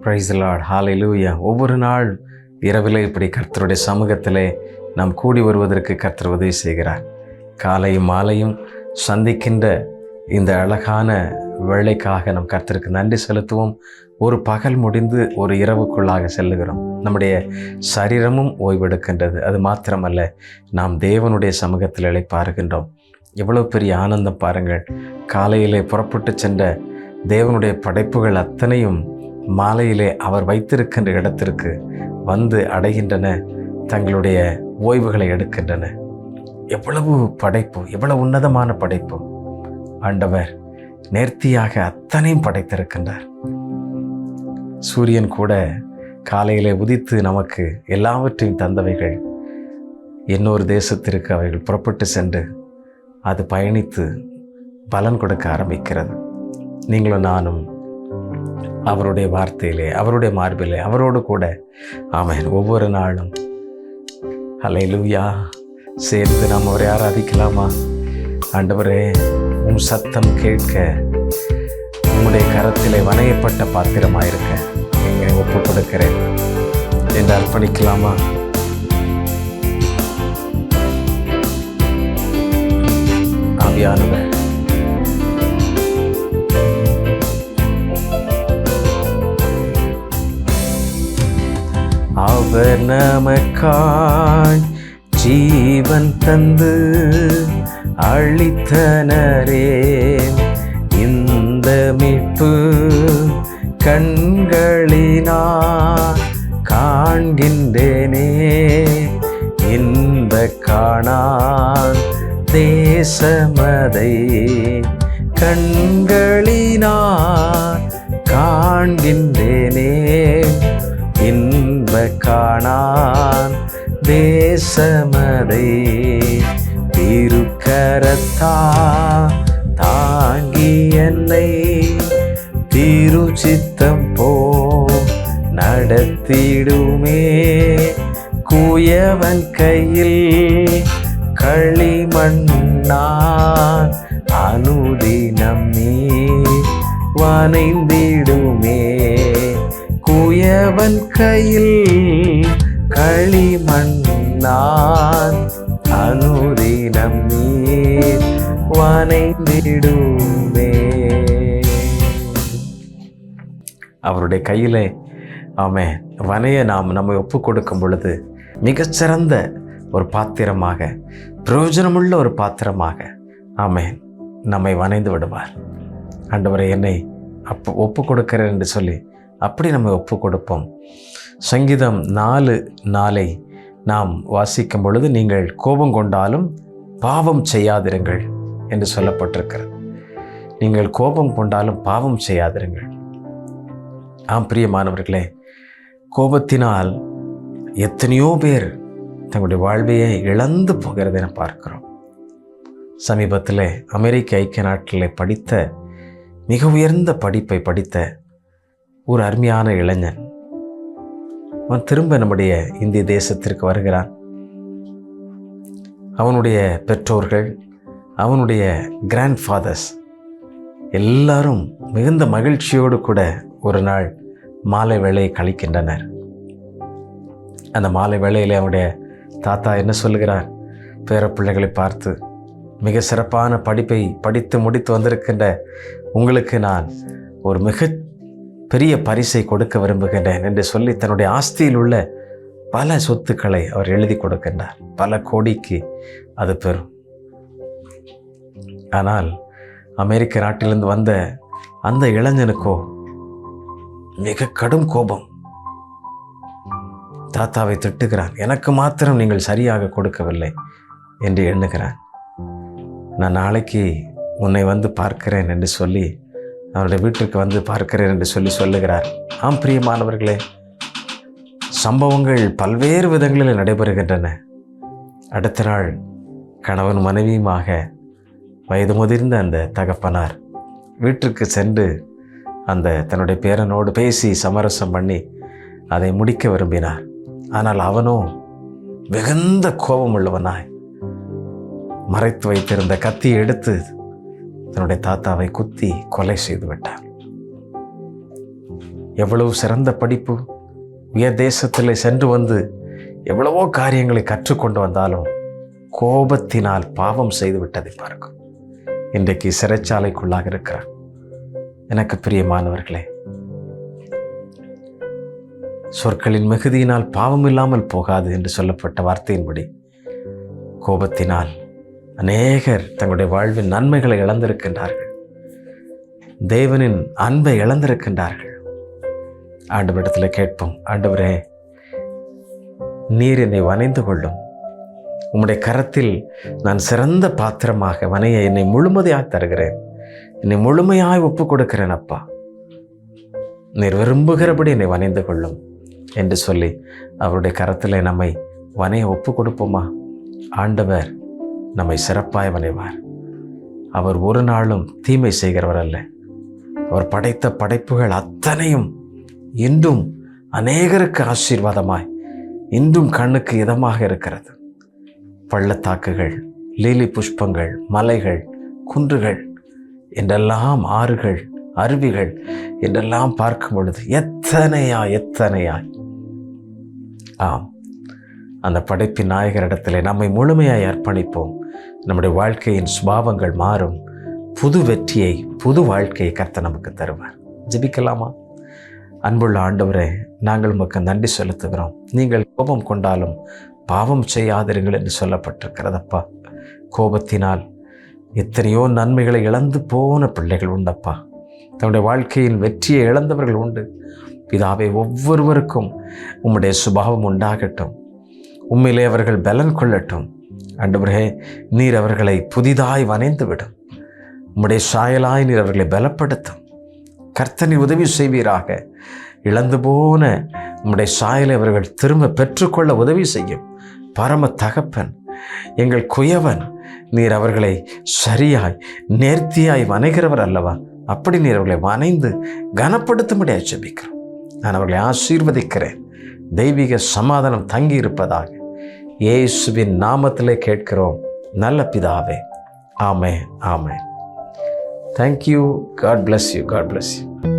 Praise the Lord, ஹல்லேலூயா. ஒவ்வொரு நாள் இரவிலே இப்படி கர்த்தருடைய சமூகத்திலே நாம் கூடி வருவதற்கு கர்த்தர் உதவி செய்கிறார். காலையும் மாலையும் சந்திக்கின்ற இந்த அழகான வேளைக்காக நம் கர்த்தருக்கு நன்றி செலுத்துவோம். ஒரு பகல் முடிந்து ஒரு இரவுக்குள்ளாக செல்லுகிறோம். நம்முடைய சரீரமும் ஓய்வெடுக்கின்றது. அது மாத்திரமல்ல, நாம் தேவனுடைய சமூகத்தில் இளைப்பாறுகின்றோம். எவ்வளோ பெரிய ஆனந்தம் பாருங்கள். காலையிலே புறப்பட்டு சென்ற தேவனுடைய படைப்புகள் அத்தனையும் மாலையிலே அவர் வைத்திருக்கின்ற இடத்திற்கு வந்து அடைகின்றன, தங்களுடைய ஓய்வுகளை எடுக்கின்றன. எவ்வளவு படைப்பு, எவ்வளவு உன்னதமான படைப்பு! ஆண்டவர் நேர்த்தியாக அத்தனையும் படைத்திருக்கின்றார். சூரியன் கூட காலையிலே உதித்து நமக்கு எல்லாவற்றையும் தந்தவைகள். இன்னொரு தேசத்திற்கு அவைகள் புறப்பட்டு சென்று அது பயணித்து பலன் கொடுக்க ஆரம்பிக்கிறது. நீங்களும் நானும் அவருடைய வார்த்தையிலே, அவருடைய மார்பிலே, அவரோடு கூட ஆமென் ஒவ்வொரு நாளும் ஹல்லேலூயா சேர்ந்து நாம் அவரை ஆராதிக்கலாமா? ஆண்டவரே, உம் சத்தம் கேட்க உம்முடைய கரத்திலே வணையப்பட்ட பாத்திரமாயிருக்க என்னை ஒப்புக் கொடுக்கிறேன் என்று அர்ப்பணிக்கலாமா? ஆவியானவர் அவர் நமக்காய் ஜீவன் தந்து அளித்தனரே. இந்த மீட்பு கண்களினால் காண்கின்றேனே. இன்ப காணான் தேசமதை கண்களினால் காண்கின்றேனே. இன்ப காணான் தேசமதை திருக்கரத்தா தாங்கி என்னை திருச்சித்தம் போ நடத்திடுமே. குயவன் கையில் களிமண்ணான் அனுதினம் நீ வனைந்திடுமே. குயவன் கையில் களிமண்ணான் அனுதினம் நீர் வனைந்திடுமே. அவருடைய கையிலே ஆமென் வனைய நாம் நம்மை ஒப்பு கொடுக்கும் பொழுது மிகச்சிறந்த ஒரு பாத்திரமாக, பிரயோஜனமுள்ள ஒரு பாத்திரமாக ஆமென் நம்மை வனைந்து விடுவார். ஆண்டவரை என்னை ஒப்பு கொடுக்கிறேன் என்று சொல்லி அப்படி நம்ம ஒப்பு கொடுப்போம். சங்கீதம் 4:4 நாம் வாசிக்கும் பொழுது, நீங்கள் கோபம் கொண்டாலும் பாவம் செய்யாதிருங்கள் என்று சொல்லப்பட்டிருக்கிறது. நீங்கள் கோபம் கொண்டாலும் பாவம் செய்யாதிருங்கள். ஆம் பிரியமானவர்களே, கோபத்தினால் எத்தனையோ பேர் தங்களுடைய வாழ்வையை இழந்து போகிறதை நாம் பார்க்கிறோம். சமீபத்தில் அமெரிக்க ஐக்கிய நாட்டிலே படித்த மிக உயர்ந்த படிப்பை படித்த ஒரு அருமையான இளைஞன், அவன் திரும்ப நம்முடைய இந்திய தேசத்திற்கு வருகிறான். அவனுடைய பெற்றோர்கள், அவனுடைய கிராண்ட் ஃபாதர்ஸ் எல்லாரும் மிகுந்த மகிழ்ச்சியோடு கூட ஒரு நாள் மாலை வேளையை கழிக்கின்றனர். அந்த மாலை வேளையில் அவனுடைய தாத்தா என்ன சொல்லுகிறார்? பேர பிள்ளைகளை பார்த்து, மிக சிறப்பான படிப்பை படித்து முடித்து வந்திருக்கின்ற உங்களுக்கு நான் ஒரு மிக பெரிய பரிசை கொடுக்க விரும்புகின்றேன் என்று சொல்லி தன்னுடைய ஆஸ்தியில் உள்ள பல சொத்துக்களை அவர் எழுதி கொடுக்கின்றார். பல கோடிக்கு அது பெறும். ஆனால் அமெரிக்க நாட்டிலிருந்து வந்த அந்த இளைஞனுக்கோ மிக கடும் கோபம். தாத்தாவை திட்டுகிறான். எனக்கு மாத்திரம் நீங்கள் சரியாக கொடுக்கவில்லை என்று எண்ணுகிறான். நான் நாளைக்கு உன்னை வந்து பார்க்கிறேன் என்று சொல்லி அவருடைய வீட்டிற்கு வந்து பார்க்கிறேன் என்று சொல்லுகிறார். ஆம் பிரியமானவர்களே, சம்பவங்கள் பல்வேறு விதங்களில் நடைபெறுகின்றன. அடுத்த நாள் கணவன் மனைவியுமாக வயது முதிர்ந்த அந்த தகப்பனார் வீட்டிற்கு சென்று அந்த தன்னுடைய பேரனோடு பேசி சமரசம் பண்ணி அதை முடிக்க விரும்பினார். ஆனால் அவனோ மிகுந்த கோபம் உள்ளவனாய் மறைத்து வைத்திருந்த கத்தியை எடுத்து தன்னுடைய தாத்தாவை குத்தி கொலை செய்து விட்டார். எவ்வளவு சிறந்த படிப்பு, உயர் தேசத்தில் சென்று வந்து எவ்வளவோ காரியங்களை கற்றுக்கொண்டு வந்தாலும் கோபத்தினால் பாவம் செய்து விட்டதை பார்க்கும். இன்றைக்கு சிறைச்சாலைக்குள்ளாக இருக்கிறார். எனக்கு பிரியமானவர்களே, சொற்களின் மிகுதியினால் பாவம் இல்லாமல் போகாது என்று சொல்லப்பட்ட வார்த்தையின்படி கோபத்தினால் அநேகர் தங்களுடைய வாழ்வின் நன்மைகளை இழந்திருக்கின்றார்கள், தேவனின் அன்பை இழந்திருக்கின்றார்கள். ஆண்டவரிடத்தில் கேட்போம், ஆண்டவரே, நீர் என்னை வனைந்து கொள்ளும், உம்முடைய கரத்தில் நான் சிறந்த பாத்திரமாக வனைய என்னை முழுமையாக தருகிறேன், என்னை முழுமையாய் ஒப்பு கொடுக்கிறேன் அப்பா, நீர் விரும்புகிறபடி என்னை வனைந்து கொள்ளும் என்று சொல்லி அவருடைய கரத்தில் நம்மை வனைய ஒப்பு கொடுப்போமா? ஆண்டவர் நம்மை சிறப்பாய் வனைவார். அவர் ஒரு நாளும் தீமை செய்கிறவர் அல்ல. அவர் படைத்த படைப்புகள் அத்தனையும் இன்றும் அநேகருக்கு ஆசீர்வாதமாய், இன்றும் கண்ணுக்கு இதமாக இருக்கிறது. பள்ளத்தாக்குகள், லீலி புஷ்பங்கள், மலைகள், குன்றுகள் என்றெல்லாம், ஆறுகள், அருவிகள் என்றெல்லாம் பார்க்கும் பொழுது எத்தனையாய் ஆம், அந்த படைப்பின் நாயகரிடத்திலே நம்மை முழுமையாய் அர்ப்பணிப்போம். நம்முடைய வாழ்க்கையின் சுபாவங்கள் மாறும். புது வெற்றியை, புது வாழ்க்கையை கர்த்தர் நமக்கு தருவார். ஜெபிக்கலாமா? அன்புள்ள ஆண்டவரே, நாங்கள் உமக்கு நன்றி செலுத்துகிறோம். நீங்கள் கோபம் கொண்டாலும் பாவம் செய்யாதிருங்கள் என்று சொல்லப்பட்டிருக்கிறதப்பா. கோபத்தினால் எத்தனையோ நன்மைகளை இழந்து போன பிள்ளைகள் உண்டப்பா. தன்னுடைய வாழ்க்கையின் வெற்றியை இழந்தவர்கள் உண்டு. பிதாவே, ஒவ்வொருவருக்கும் உம்முடைய சுபாவம் உண்டாகட்டும். உண்மையிலே அவர்கள் பலன் கொள்ளட்டும். ஆண்டவரே, நீர் அவர்களை புதிதாய் வனைந்து விடும். உம்முடைய சாயலாய் நீர் அவர்களை பலப்படுத்தும். கர்த்தனை உதவி செய்வீராக. இழந்து போன உம்முடைய சாயலை அவர்கள் திரும்ப பெற்றுக்கொள்ள உதவி செய்யும். பரம தகப்பன், எங்கள் குயவன், நீர் அவர்களை சரியாய் நேர்த்தியாய் வனைகிறவர் அல்லவா? அப்படி நீர் அவர்களை வனைந்து கனப்படுத்தும்படியாக ஜெபிக்கிறோம். நான் அவர்களை ஆசீர்வதிக்கிறேன். தெய்வீக சமாதானம் தங்கி இருப்பதாக இயேசுவின் நாமத்திலே கேட்கிறோம் நல்ல பிதாவே. ஆமென், ஆமென். Thank you. God bless you. God bless you.